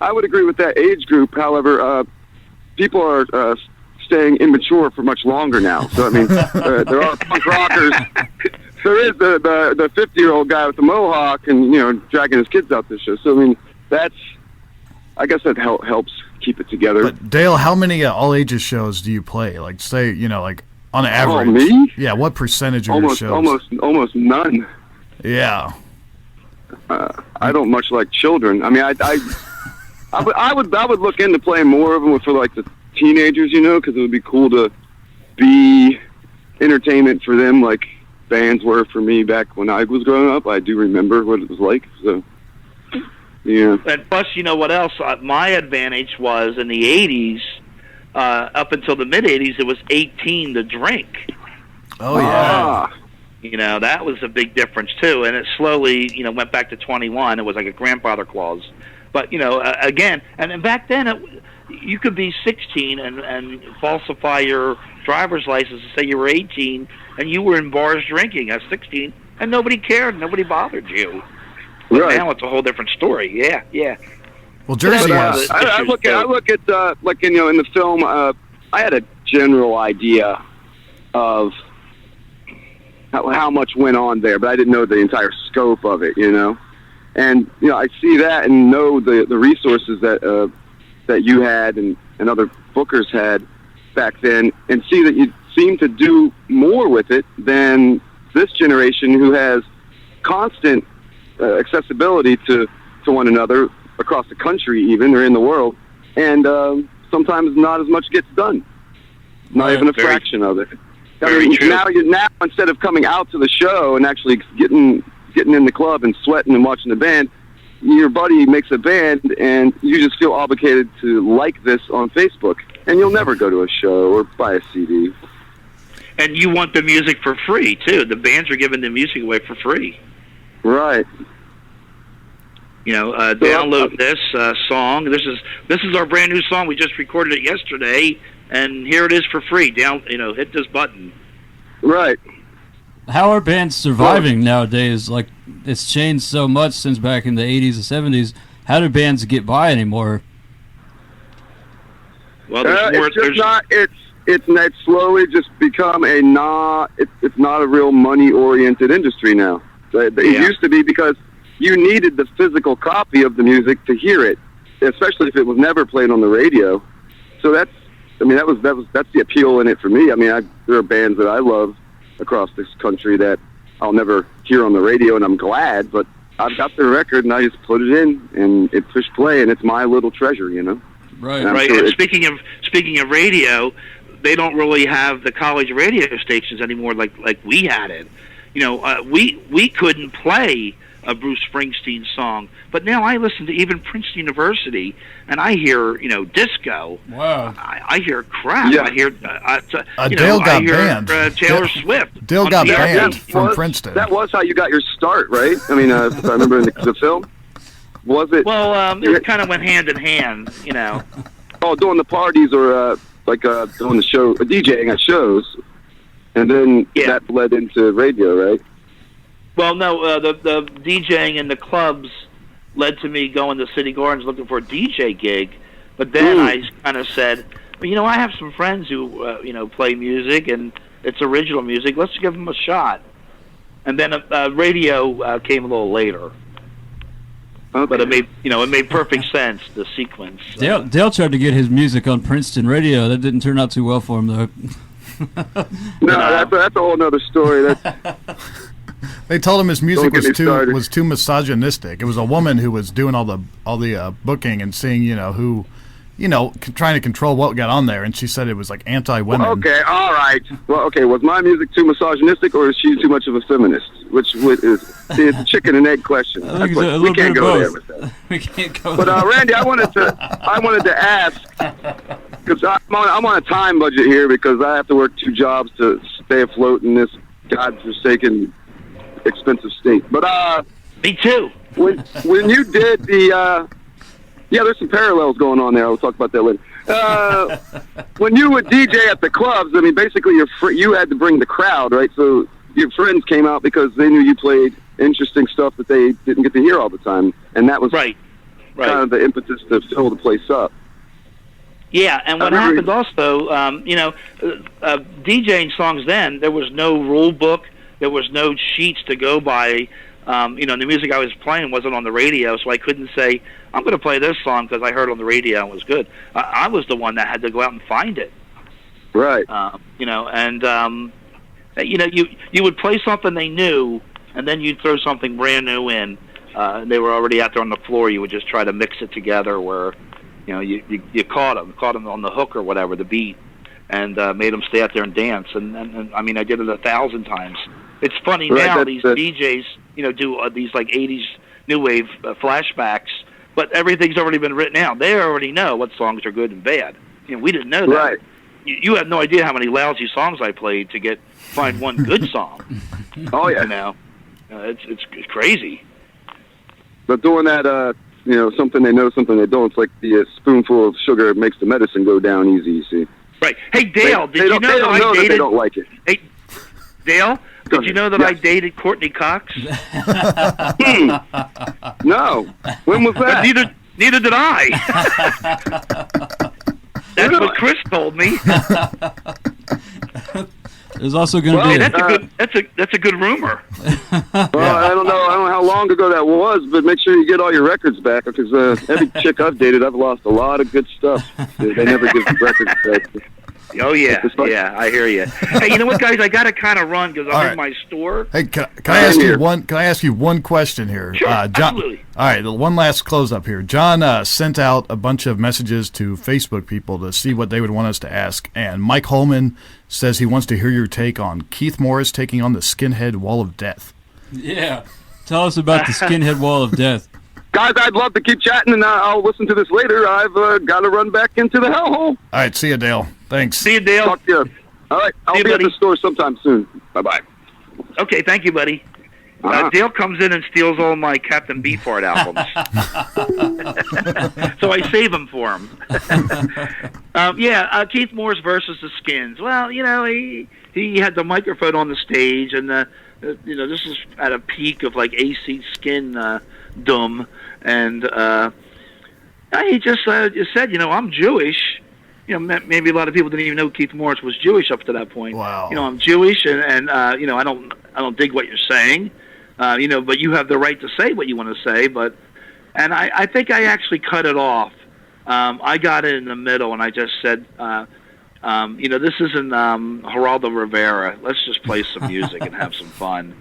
I would agree with that age group. However, people are staying immature for much longer now. So I mean, there are punk rockers. There is the 50-year-old guy with the mohawk and dragging his kids out this show. So I mean, I guess that helps keep it together. But Dale, how many all ages shows do you play? Like say, like on average. Oh, me? Yeah, what percentage of your shows? Almost none. Yeah. I don't much like children. I mean, I would look into playing more of them for like the teenagers, because it would be cool to be entertainment for them, like bands were for me back when I was growing up. I do remember what it was like. So, yeah. And plus, what else? My advantage was in the 80s, up until the mid-'80s, it was 18 to drink. Oh yeah. That was a big difference too, and it slowly, went back to 21. It was like a grandfather clause. But again, and then back then, you could be 16 and falsify your driver's license and say you were 18, and you were in bars drinking at 16, and nobody cared, nobody bothered you. But Right. now it's a whole different story. Yeah. Well, Jersey But, has. I look at like in the film. I had a general idea of how much went on there, but I didn't know the entire scope of it. And I see that and know the resources that you had and other bookers had back then, and see that you seem to do more with it than this generation, who has constant accessibility to one another across the country, even, or in the world, and sometimes not as much gets done. Not even a fraction of it. True. Now instead of coming out to the show and actually getting in the club and sweating and watching the band, your buddy makes a band and you just feel obligated to like this on Facebook, and you'll never go to a show or buy a CD. And you want the music for free too. The bands are giving the music away for free. Right. Download this song. This is our brand new song. We just recorded it yesterday, and here it is for free. Hit this button. Right. How are bands surviving nowadays? Like, it's changed so much since back in the 80s and 70s. How do bands get by anymore? Well, it's slowly just become it's not a real money-oriented industry now. It used to be because you needed the physical copy of the music to hear it, especially if it was never played on the radio. So that's the appeal in it for me. I mean, there are bands that I love across this country that I'll never hear on the radio, and I'm glad, but I've got their record and I just put it in and it pushed play, and it's my little treasure, Right. Right. And speaking of radio, they don't really have the college radio stations anymore like we had it. We couldn't play a Bruce Springsteen song, but now I listen to even Princeton University, and I hear disco. Wow. I hear crap. Yeah. I hear Dale got banned. Taylor Swift. Dale got banned from Princeton. That was how you got your start, right? I mean, if I remember in the film. Was it? Well, it kind of went hand in hand, Oh, doing the parties or doing the show, DJing at shows, and then that led into radio, right? Well, no, the DJing in the clubs led to me going to City Gardens looking for a DJ gig, but then I kind of said, well, I have some friends who play music and it's original music. Let's give them a shot. And then radio came a little later. Okay. But it made perfect sense, the sequence. Dale tried to get his music on Princeton radio. That didn't turn out too well for him, though. No, that's a whole other story. They told him his music was too misogynistic. It was a woman who was doing all the booking and seeing who trying to control what got on there, and she said it was like anti-women. Well, okay, all right. Well, okay, was my music too misogynistic, or is she too much of a feminist? Which is it's a chicken and egg question. We can't go there with that. We can't go. But Randy, I wanted to ask, because I'm on a time budget here because I have to work 2 jobs to stay afloat in this godforsaken expensive state. But me too. When you did the there's some parallels going on there. I'll talk about that later. When you would DJ at the clubs, I mean, basically you had to bring the crowd, right? So your friends came out because they knew you played interesting stuff that they didn't get to hear all the time, and that was right. kind of the impetus to fill the place up. Yeah, and what happened also, DJing songs then, there was no rule book, there was no sheets to go by. The music I was playing wasn't on the radio, so I couldn't say, I'm going to play this song because I heard it on the radio and it was good. I was the one that had to go out and find it. Right. You would play something they knew, and then you'd throw something brand new in. They were already out there on the floor. You would just try to mix it together where, you caught them on the hook or whatever, the beat, and made them stay out there and dance. And I mean, I did it 1,000 times. It's funny now, these DJs, do these like 80s new wave flashbacks, but everything's already been written out. They already know what songs are good and bad. We didn't know that. Right. You have no idea how many lousy songs I played to find one good song. Oh yeah. It's crazy. But doing that, something they know, something they don't. It's like the spoonful of sugar makes the medicine go down easy. You see. Right. Hey Dale, did you know that I dated? They don't like it. Hey Dale, did you know that I dated Courtney Cox? No. When was that? Neither did I. That's what Chris told me. There's also going to be that's a good rumor. Well, I don't know how long ago that was, but make sure you get all your records back because every chick I've dated, I've lost a lot of good stuff. They never give the records back. Oh yeah, I hear you. Hey, you know what, guys? I got to kind of run because I'm in my store. Hey, can I ask you one? Can I ask you one question here? Sure, John, absolutely. All right, one last close up here. John sent out a bunch of messages to Facebook people to see what they would want us to ask, and Mike Holman says he wants to hear your take on Keith Morris taking on the Skinhead Wall of Death. Yeah, tell us about the Skinhead Wall of Death. Guys, I'd love to keep chatting, and I'll listen to this later. I've got to run back into the hellhole. All right, see you, Dale. Thanks. See you, Dale. Talk to you. All right, I'll be at the store sometime soon. Bye-bye. Okay, thank you, buddy. Dale comes in and steals all my Captain Beefheart albums. So I save them for him. Keith Moore's versus the Skins. Well, he had the microphone on the stage, and this is at a peak of like AC Skin dome, and he just said, I'm Jewish. Maybe a lot of people didn't even know Keith Morris was Jewish up to that point. Wow. I'm Jewish, and I don't dig what you're saying. But you have the right to say what you want to say. And I think I actually cut it off. I got it in the middle, and I just said, this isn't Geraldo Rivera. Let's just play some music and have some fun.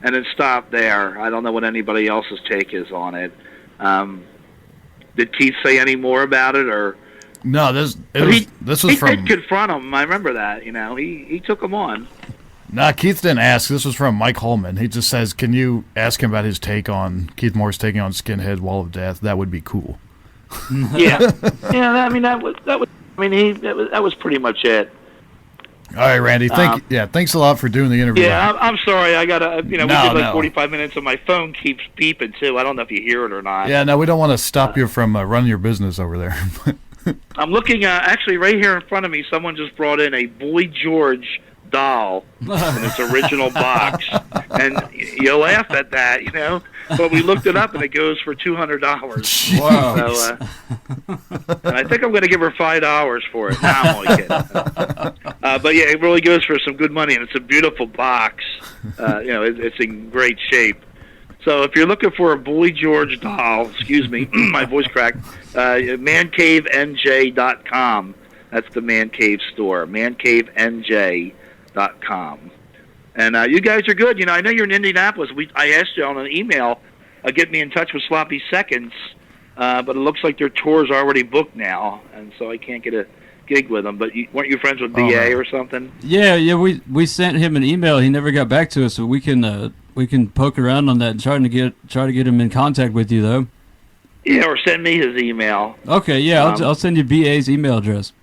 And it stopped there. I don't know what anybody else's take is on it. Did Keith say any more about it, or? No, this was he from. He did confront him. I remember that. He took him on. Nah, Keith didn't ask. This was from Mike Holman. He just says, "Can you ask him about his take on Keith Moore's taking on Skinhead Wall of Death? That would be cool." Yeah. That was pretty much it. All right, Randy. Thanks a lot for doing the interview. Yeah, I'm sorry. I gotta. We did 45 minutes, and my phone keeps beeping too. I don't know if you hear it or not. Yeah, no, we don't want to stop you from running your business over there. I'm looking actually right here in front of me. Someone just brought in a Boy George doll in its original box, and you laugh at that, But we looked it up, and it goes for $200. Wow! So, and I think I'm going to give her $5 for it. No, I'm only kidding. But yeah, it really goes for some good money, and it's a beautiful box. It's in great shape. So if you're looking for a Boy George doll, excuse me, my voice cracked, mancavenj.com. That's the Man Cave store, mancavenj.com. And you guys are good. I know you're in Indianapolis. I asked you on an email, get me in touch with Sloppy Seconds, but it looks like their tour's already booked now, and so I can't get a gig with them. But weren't you friends with BA or something? Yeah. We sent him an email. He never got back to us, so we can poke around on that and try to get him in contact with you, though. Yeah, or send me his email. Okay, yeah, I'll send you BA's email address.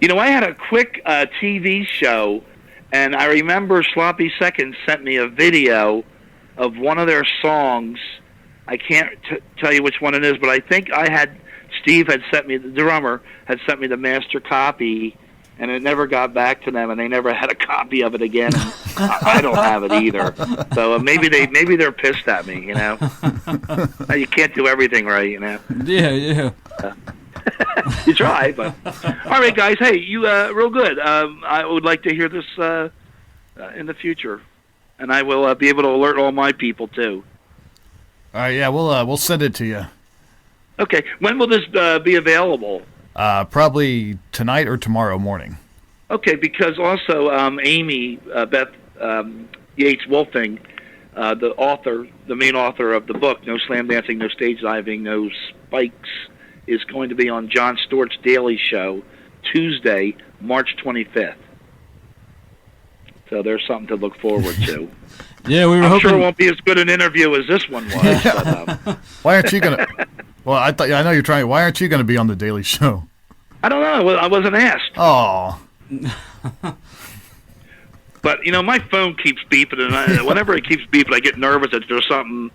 I had a quick TV show, and I remember Sloppy Seconds sent me a video of one of their songs. I can't tell you which one it is, but I think Steve had sent me, the drummer, had sent me the master copy, and it never got back to them, and they never had a copy of it again. And I don't have it either. So maybe they're pissed at me, You can't do everything right, Yeah. You try, but all right, guys. Hey, you real good. I would like to hear this in the future, and I will be able to alert all my people too. All right, yeah, we'll send it to you. Okay, when will this be available? Probably tonight or tomorrow morning. Okay, because also Amy Beth Yates Wolfing, the main author of the book No Slam Dancing, No Stage Diving, No Spikes, is going to be on Jon Stewart's Daily Show Tuesday, March 25th. So there's something to look forward to. Yeah, we were I'm hoping. sure it won't be as good an interview as this one was. But, Why aren't you gonna? Well, I know you're trying. Why aren't you gonna be on the Daily Show? I don't know. I wasn't asked. Oh. But my phone keeps beeping, and whenever it keeps beeping, I get nervous that there's something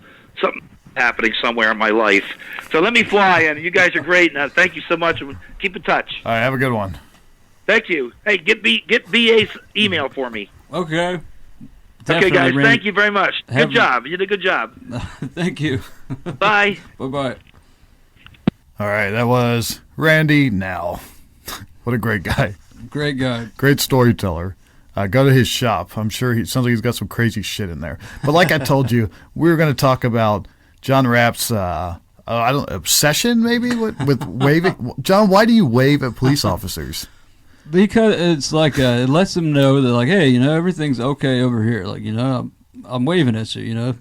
happening somewhere in my life. So let me fly, and you guys are great. And thank you so much, and keep in touch. All right, have a good one. Thank you. Hey, get BA's email for me. Okay. Okay, guys. Randy. Thank you very much. Good job. You did a good job. Thank you. Bye. Bye-bye. All right, that was Randy Now. What a great guy. Great guy. Great storyteller. Go to his shop. I'm sure he sounds like he's got some crazy shit in there. But like I told you, we were going to talk about John Rapp's obsession maybe with waving. John, why do you wave at police officers? Because it's like it lets them know that, like, hey, everything's okay over here. Like, I'm waving at you.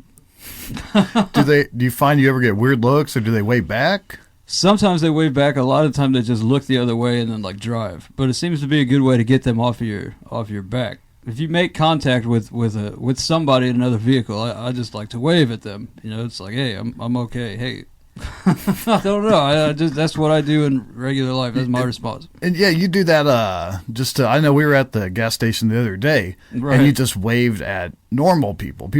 Do you find you ever get weird looks, or do they wave back? Sometimes they wave back. A lot of the time they just look the other way and then like drive. But it seems to be a good way to get them off your back. If you make contact with somebody in another vehicle, I just like to wave at them. It's like, hey, I'm okay. Hey. I don't know. I just that's what I do in regular life. That's my response. And yeah, you do that. I know we were at the gas station the other day, and you just waved at normal people,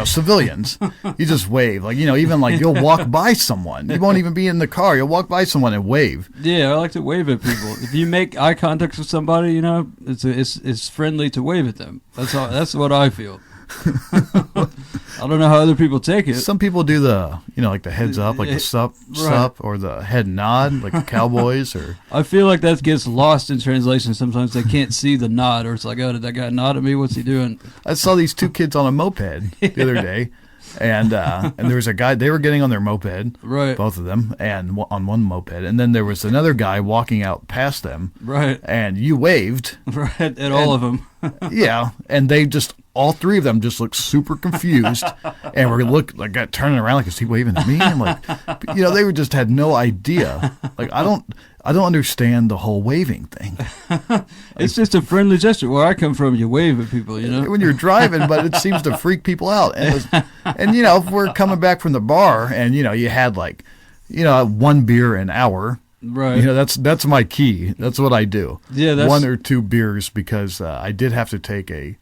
civilians. You just wave, even you'll walk by someone. You won't even be in the car. You'll walk by someone and wave. Yeah, I like to wave at people. If you make eye contact with somebody, it's friendly to wave at them. That's what I feel. I don't know how other people take it. Some people do the heads up, the sup, or the head nod, like the cowboys. Or I feel like that gets lost in translation. Sometimes they can't see the nod, or it's like, oh, did that guy nod at me? What's he doing? I saw these two kids on a moped the other day, and there was a guy. They were getting on their moped, right? Both of them, and on one moped, and then there was another guy walking out past them, right? And you waved, right, at all of them. Yeah, and they just. All three of them just looked super confused, and were got turning around like, is he waving at me? I'm like, they just had no idea. I don't understand the whole waving thing. It's just a friendly gesture. Where I come from, you wave at people, when you're driving, but it seems to freak people out. And if we're coming back from the bar, and you had one beer an hour. Right. That's my key. That's what I do. Yeah, that's 1 or 2 beers because I did have to take a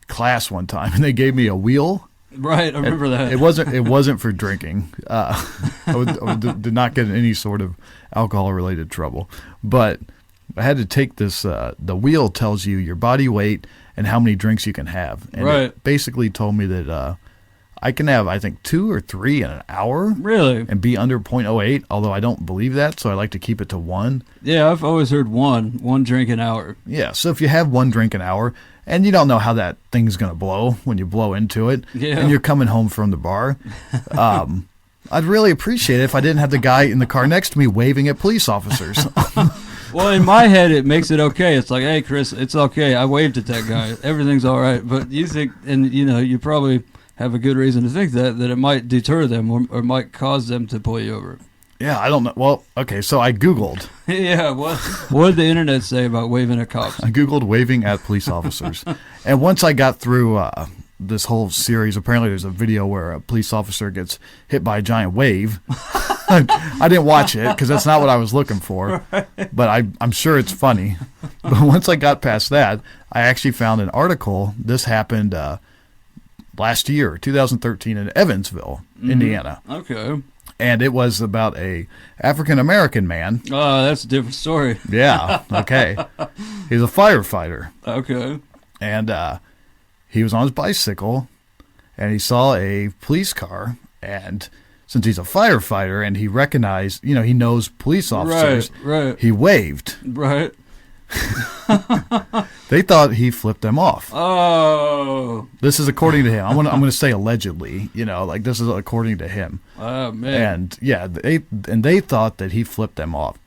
class one time, and they gave me a wheel. Right, I remember that. It wasn't for drinking. I did not get in any sort of alcohol-related trouble, but I had to take this. The wheel tells you your body weight and how many drinks you can have, and it basically told me that I can have, I think, 2 or 3 in an hour. Really? And be under 0.08, although I don't believe that, so I like to keep it to 1. Yeah, I've always heard one drink an hour. Yeah, so if you have 1 drink an hour, and you don't know how that thing's going to blow when you blow into it, and you're coming home from the bar, I'd really appreciate it if I didn't have the guy in the car next to me waving at police officers. Well, in my head, it makes it okay. It's like, hey, Chris, it's okay. I waved at that guy. Everything's all right. But you think, and you probably have a good reason to think that it might deter them or might cause them to pull you over. Yeah, I don't know. Well, okay, so I Googled. Yeah, what did the internet say about waving at cops? I Googled waving at police officers. And once I got through this whole series, apparently there's a video where a police officer gets hit by a giant wave. I didn't watch it because that's not what I was looking for, but I'm sure it's funny. But once I got past that, I actually found an article. This happened last year, 2013, in Evansville, Indiana. Okay. And it was about a African-American man. Oh, that's a different story. Yeah, okay. He's a firefighter. Okay. And he was on his bicycle, and he saw a police car, and since he's a firefighter and he recognized, he knows police officers, right. He waved. Right. They thought he flipped them off. Oh. This is according to him. I'm gonna say allegedly. This is according to him. Oh man. And yeah, they thought that he flipped them off,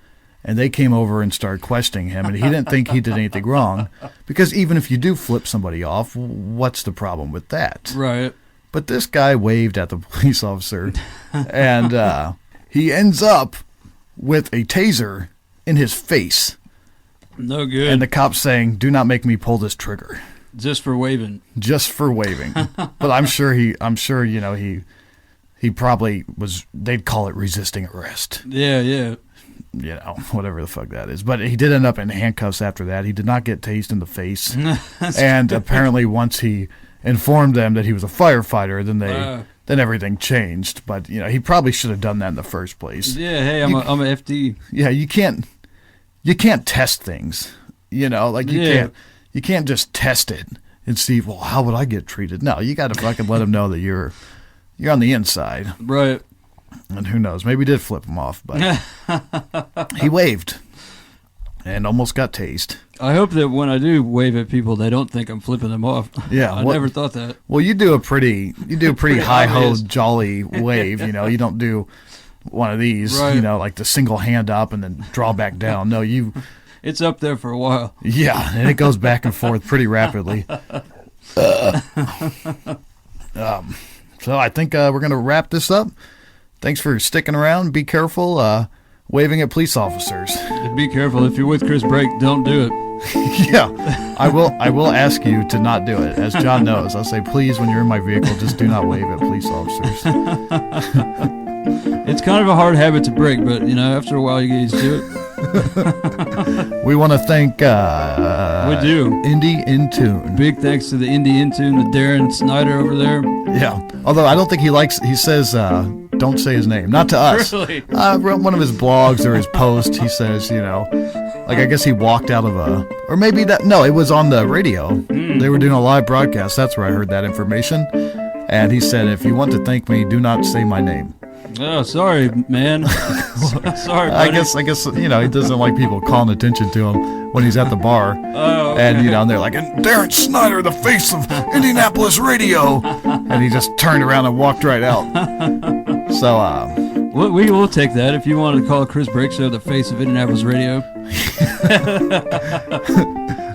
and they came over and started questioning him, and he didn't think he did anything wrong, because even if you do flip somebody off, what's the problem with that? Right. But this guy waved at the police officer, and he ends up with a taser in his face. No good. And the cop's saying, "Do not make me pull this trigger." Just for waving. Just for waving. But I'm sure he probably was. They'd call it resisting arrest. Yeah. Whatever the fuck that is. But he did end up in handcuffs after that. He did not get tased in the face. And apparently, once he informed them that he was a firefighter, then everything changed. But he probably should have done that in the first place. Yeah. Hey, I'm a FD. Yeah, you can't test things, you can't just test it and see, well, how would I get treated? No, you got to fucking let them know that you're on the inside. Right. And who knows, maybe he did flip him off, but he waved and almost got tased. I hope that when I do wave at people, they don't think I'm flipping them off. Yeah. I never thought that. Well, you do a pretty hi-ho jolly wave, you don't do one of these, right. Like the single hand up and then draw back down. No, it's up there for a while. Yeah, and it goes back and forth pretty rapidly. So I think we're going to wrap this up. Thanks for sticking around. Be careful waving at police officers. Be careful. If you're with Chris Brake, don't do it. Yeah, I will ask you to not do it. As John knows, I'll say, please, when you're in my vehicle, just do not wave at police officers. It's kind of a hard habit to break, but after a while you get used to it. We want to thank We do. Indy In Tune. Big thanks to the Indie In Tune, the Darren Snyder over there. Yeah, although I don't think he says don't say his name, not to us. Really? One of his blogs or his posts, he says, like I guess he walked out of or maybe it was on the radio. They were doing a live broadcast. That's where I heard that information. And he said, if you want to thank me, do not say my name. Oh, sorry, man. Sorry, buddy. I guess he doesn't like people calling attention to him when he's at the bar. Oh, okay. And they're like, and Darren Snyder, the face of Indianapolis radio, and he just turned around and walked right out. So we will take that if you want to call Chris Brake Show the face of Indianapolis radio.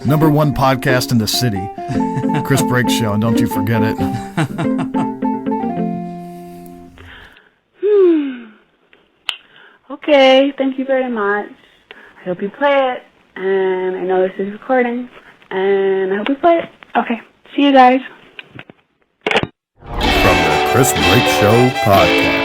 Number 1 podcast in the city, Chris Brake Show, and don't you forget it. Okay, thank you very much. I hope you play it, and I know this is recording, and I hope you play it. Okay, see you guys. From the Chris Brake Show podcast.